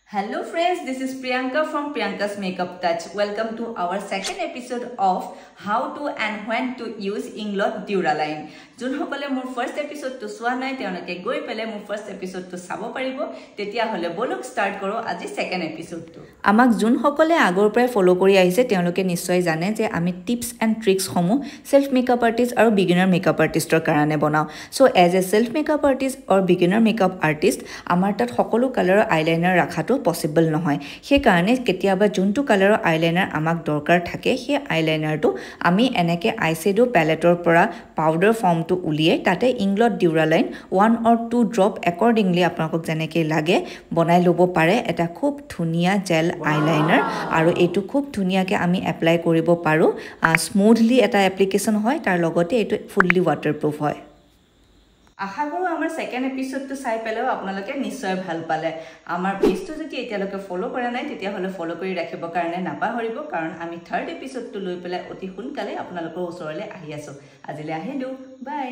Hello friends, this is Priyanka from Priyanka's Makeup Touch. Welcome to our second episode of how to and when to use Inglot Duraline. Jun hokole mur first episode to swa nai teonake goi pele mur first episode to sabo paribo tetia hole bolok start koro aji second episode to. Amak jun hokole agor pray follow kori ahise teonoke nishoy jane je ami tips and tricks homu self makeup artist aru beginner makeup artist or karane banao. So as a self makeup artist or beginner makeup artist amar tat hokolo color eyeliner rakhato possible নহয় he karone ketiaba juntu color eyeliner amak dorkar thake he eyeliner to ami eneke eyeshadow palette or pora powder form to uliye tate Inglot Duraline 1 or 2 drop accordingly apnakok janeke lage bonai lobo pare eta khub dhunia gel eyeliner aru etu khub dhunia ke ami apply koribo paru smoothly eta application hoy tar logote etu fully waterproof hoy. আশা কৰো আমাৰ second এপিসোডটো চাই পেলাও আপোনালোকে নিশ্চয় ভাল পালে আমাৰ পেজটো যদি এতিয়ালৈকে ফলো কৰা নাই তেতিয়া হলে ফলো কৰি ৰাখিব কাৰণে নাপাহৰিব কাৰণ আমি থাৰ্ড এপিসোডটো লৈ পেলাই অতি সোনকালে আপোনালোকৰ ওচৰলৈ আহি আছো আজিলৈ আহিলো বাই